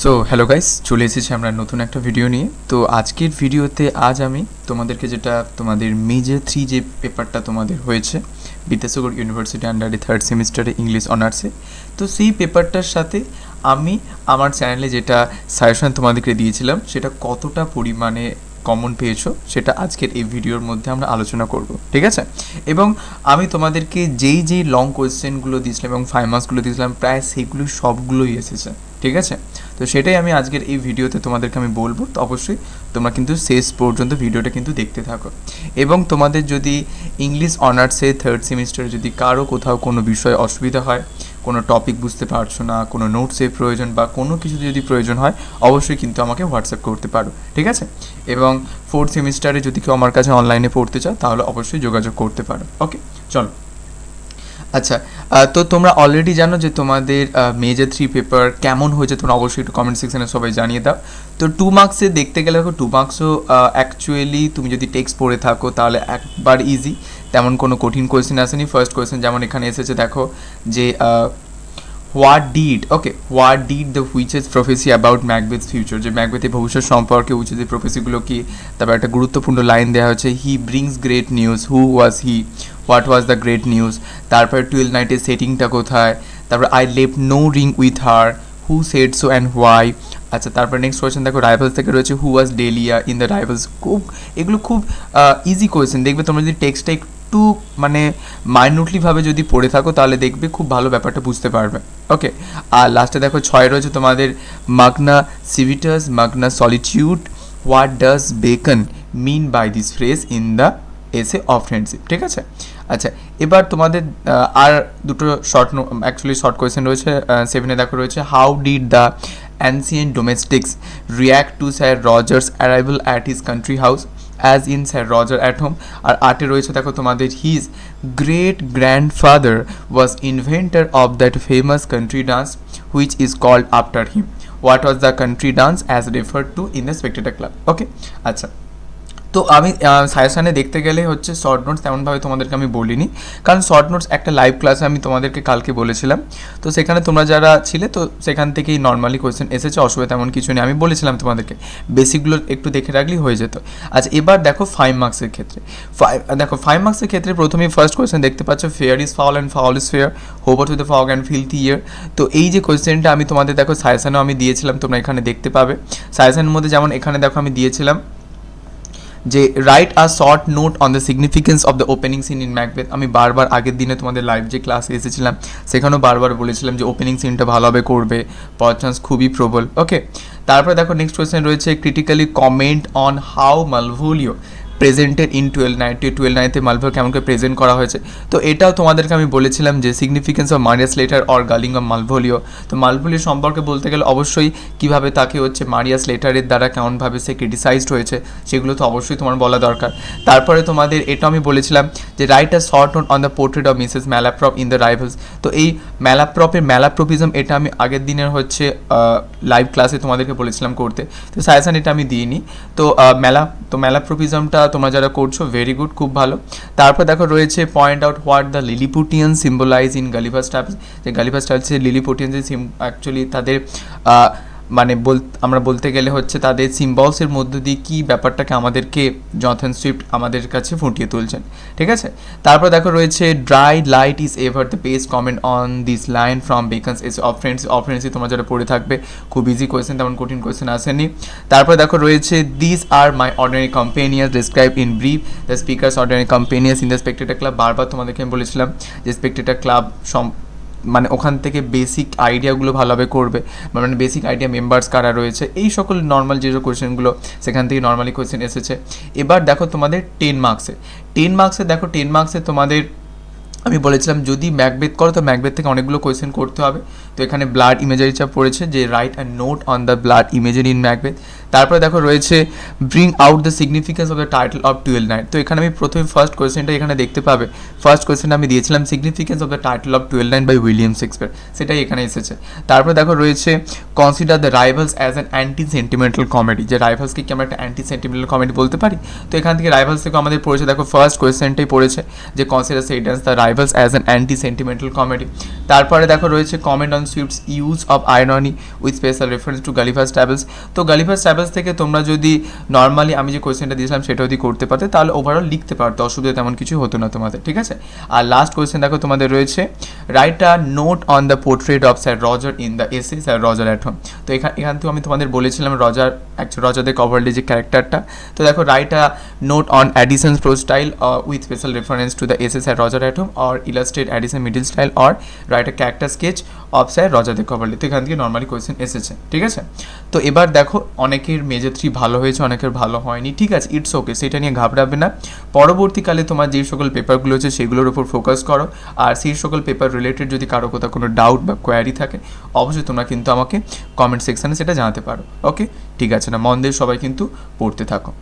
So hello guys, চলে এসেছি আমরা নতুন একটা ভিডিও নিয়ে। তো আজকের ভিডিওতে আজ আমি তোমাদেরকে যেটা তোমাদের মেজর 3 যে পেপারটা তোমাদের হয়েছে বিদ্যাসাগর ইউনিভার্সিটি আন্ডারে 3rd সেমিস্টারে ইংলিশ অনার্সে, তো সেই পেপারটার সাথে আমি আমার চ্যানেলে যেটা সাজেশন তোমাদেরকে দিয়েছিলাম সেটা কতটা পরিমাণে কমন পেয়েছো সেটা আজকের এই ভিডিওর মধ্যে আমরা আলোচনা করব, ঠিক আছে। এবং আমি তোমাদেরকে যেই লং কোয়েশ্চেনগুলো দিয়েছিলাম এবং 5 মার্কসগুলো দিয়েছিলাম প্রায় সেগুলো সবগুলোই এসেছে, ঠিক আছে। তো সেটাই আমি আজকের এই ভিডিওতে তোমাদেরকে আমি বলবো। তো অবশ্যই তোমরা কিন্তু শেষ পর্যন্ত ভিডিওটা কিন্তু দেখতে থাকো। এবং তোমাদের যদি ইংলিশ অনার্সে 3rd সেমিস্টারে যদি কারো কোথাও কোনো বিষয়ে অসুবিধা হয়, কোনো টপিক বুঝতে পারছো না, কোনো নোটসের প্রয়োজন বা কোনো কিছু যদি প্রয়োজন হয়, অবশ্যই কিন্তু আমাকে হোয়াটসঅ্যাপ করতে পারো, ঠিক আছে। এবং 4th সেমিস্টারে যদি কেউ আমার কাছে অনলাইনে পড়তে চাও তাহলে অবশ্যই যোগাযোগ করতে পারো। ওকে, চলো। আচ্ছা, তো তোমরা অলরেডি জানো যে তোমাদের মেজর 3 পেপার কেমন হয়েছে, তোমরা অবশ্যই একটু কমেন্ট সেকশনে সবাই জানিয়ে দাও। তো 2 মার্কসে দেখতে গেলে 2 মার্কসও অ্যাকচুয়ালি তুমি যদি টেক্সট পড়ে থাকো তাহলে একবার ইজি, তেমন কোনো কঠিন কোয়েশ্চেন আসেনি। ফার্স্ট কোয়েশ্চেন যেমন এখানে এসেছে, দেখো যে what did the witches prophecy about Macbeth's future, যে ম্যাকবেথের ভবিষ্যৎ সম্পর্কে হুইচেসের প্রফেসিগুলো কি। তারপর একটা গুরুত্বপূর্ণ লাইন দেওয়া হচ্ছে, he brings great news, who was he, what was the great news. তারপর 12 নাইটের সেটিংটা কোথায়। তারপর I left no ring with her, who said so and why. আচ্ছা, তারপর নেক্সট কোয়েশ্চেন দেখো রাইভালস থেকে রয়েছে, who was Delia in the rivals. এগুলো খুব ইজি কোয়েশ্চেন। দেখবে তোমরা যদি টেক্সটটা একটু মানে মাইনুটলিভাবে যদি পড়ে থাকো তাহলে দেখবে খুব ভালো ব্যাপারটা বুঝতে পারবে। ওকে, আর লাস্টে দেখো 6 রয়েছে তোমাদের মাগনা সিভিটাস, মাগনা সলিটিউড, what does Bacon mean by this phrase in the essay of friendship, ঠিক আছে। আচ্ছা, এবার তোমাদের আর দুটো শর্ট কোয়েশ্চেন রয়েছে। 7-এ দেখো রয়েছে, how did the ancient domestics react to Sir Roger's arrival at his country house as in Sir Roger at home. আর 8-এ রয়েছে দেখো তোমাদের, his great grandfather was inventor of that famous country dance which is called after him, what was the country dance as referred to in the Spectator Club. Okay, আচ্ছা। তো আমি সাজেশানে দেখতে গেলে হচ্ছে শর্ট নোটস তেমনভাবে তোমাদেরকে আমি বলিনি, কারণ শর্ট নোটস একটা লাইভ ক্লাসে আমি তোমাদেরকে কালকে বলেছিলাম। তো সেখানে তোমরা যারা ছিলে তো সেখান থেকেই নর্মালি কোয়েশ্চেন এসেছে, অসুবিধা তেমন কিছু নেই। আমি বলেছিলাম তোমাদেরকে বেসিকগুলো একটু দেখে রাখলেই হয়ে যেত। আচ্ছা, এবার দেখো 5 মার্কসের ক্ষেত্রে। 5 মার্কসের ক্ষেত্রে প্রথমেই ফার্স্ট কোয়েশ্চেন দেখতে পাচ্ছ, fair is foul and foul is fair, hover to the fog and filthy air. তো এই যে কোয়েশ্চেনটা আমি তোমাদের দেখো সাজেশানেও আমি দিয়েছিলাম, তোমরা এখানে দেখতে পাবে। সাজেশানের মধ্যে যেমন এখানে দেখো আমি দিয়েছিলাম যে write a short note on the significance of the opening seen in Macbeth. আমি বারবার আগের দিনে তোমাদের লাইভ যে ক্লাসে এসেছিলাম সেখানেও বারবার বলেছিলাম যে ওপেনিং সিনটা ভালোভাবে করবে, পাওয়ার চান্স খুবই প্রবল। ওকে, তারপরে দেখো নেক্সট কোয়েশ্চেন রয়েছে, critically comment on how Malvolio presented in 1290 Malvolio কেমন করে প্রেজেন্ট করা হয়েছে। তো এটাও তোমাদেরকে আমি বলেছিলাম যে significance of Maria's letter or gulling of Malvolio. তো মালভোলিও সম্পর্কে বলতে গেলে অবশ্যই কীভাবে তাকে হচ্ছে মারিয়াস লেটারের দ্বারা কেমনভাবে সে ক্রিটিসাইজড হয়েছে সেগুলো তো অবশ্যই তোমার বলা দরকার। তারপরে তোমাদের এটা আমি বলেছিলাম যে write a short note on the portrait of Mrs Malaprop in the Rivals. তো এই ম্যালাপ্রপিজম এটা আমি আগের দিনের হচ্ছে লাইভ ক্লাসে তোমাদেরকে বলেছিলাম করতে, তো সাজেশন এটা আমি দিইনি। তো ম্যালাপ্রপিজমটা তোমরা যারা করছো ভেরি গুড, খুব ভালো। তারপর দেখো রয়েছে, point out what the Lilliputian symbolize in Gulliver's Travels. যে গালিভাস টাইলসে লিলিপুটিয়ান যে অ্যাকচুয়ালি তাদের মানে আমরা বলতে গেলে হচ্ছে তাদের সিম্বলসের মধ্য দিয়ে কী ব্যাপারটাকে আমাদেরকে জনথন সুইফট আমাদের কাছে ফুটিয়ে তুলছেন, ঠিক আছে। তারপর দেখো রয়েছে, dry light is ever the best comment on this line from Bacon's essay of friendship. তোমরা যারা পড়ে থাকবে খুব ইজি কোয়েশ্চেন, তেমন কঠিন কোয়েশ্চেন আসেনি। তারপর দেখো রয়েছে, this are my ordinary companions describe in brief the speaker's ordinary companions in the Spectator Club. বারবার তোমাদেরকে আমি বলেছিলাম যে স্পেক্টেটর ক্লাব মানে ওখান থেকে বেসিক আইডিয়াগুলো ভালোভাবে করবে, মানে বেসিক আইডিয়া মেম্বার্স কারা রয়েছে, এই সকল নর্মাল যে কোয়েশ্চেনগুলো সেখান থেকে নর্মালি কোয়েশ্চেন এসেছে। এবার দেখো তোমাদের 10 মার্কসে দেখো 10 মার্কসে তোমাদের আমি বলেছিলাম যদি ম্যাকবেথ করো তো ম্যাকবেথ থেকে অনেকগুলো কোয়েশ্চেন করতে হবে। তো এখানে ব্লাড ইমেজারি চাপ পড়েছে যে right and note on the blood imagery in Macbeth. তারপরে দেখো রয়েছে bring out the significance of the title of twelve night. তো এখানে আমি প্রথমে ফার্স্ট কোয়েশ্চেনটা এখানে দেখতে পাবে, ফার্স্ট কোয়েশ্চেনটা আমি দিয়েছিলাম significance of the title of twelve night bye William Shakespeare, সেটাই এখানে এসেছে। তারপরে দেখো রয়েছে consider the Rivals as an anti sentimental comedy, যে রাইভালসকে কি আমরা একটা অ্যান্টি সেন্টিমেন্টাল কমেডি বলতে পারি? তো এখান থেকে রাইভালস থেকে আমাদের পড়েছে, দেখো ফার্স্ট কোয়েশ্চেনটাই পড়েছে যে consider Sheridan's the Rivals as an anti sentimental comedy. তারপরে দেখো রয়েছে comment on Swift's use of irony with special reference to Gulliver's Travels. তো গালিভার্স ট্রাভেলস থেকে তোমরা যদি নর্মালি আমি যে কোয়েশ্চেনটা দিয়েছিলাম সেটা যদি করতে পারতে তাহলে ওভারঅল লিখতে পারতো, অসুবিধা তেমন কিছু হতো না তোমাদের, ঠিক আছে। আর লাস্ট কোয়েশ্চেন দেখো তোমাদের রয়েছে write a note on the portrait of sir Roger in the এসে স্যার রজার অ্যাট হোম। তো এখান থেকে আমি তোমাদের বলেছিলাম রজার অ্যাকচুয়ালি রজার দ্য কভারলি যে ক্যারেক্টারটা। তো দেখো write a note on অ্যাডিসন্স pro style with special reference to the essay sir Roger at home or illustrate Edison middle style or write a character sketch of sir Roger the কভারলি। তো এখান থেকে normally question এসেছে, ঠিক আছে। তো এবার দেখো অনেকের মেজর 3 ভালো হয়েছে, অনেকের ভালো হয়নি, ঠিক আছে, ইটস ওকে, সেটা নিয়ে ঘাবড়াবে না। পরবর্তীকালে তোমার যে সকল পেপারগুলো আছে সেগুলোর উপর ফোকাস করো, আর সেই সকল পেপার রিলেটেড যদি কারো কোথাও কোনো ডাউট বা কোয়ারি থাকে অবশ্যই তোমরা কিন্তু আমাকে কমেন্ট সেকশানে সেটা জানাতে পারো। ওকে, ঠিক আছে, না মন দিয়ে সবাই কিন্তু পড়তে থাকো।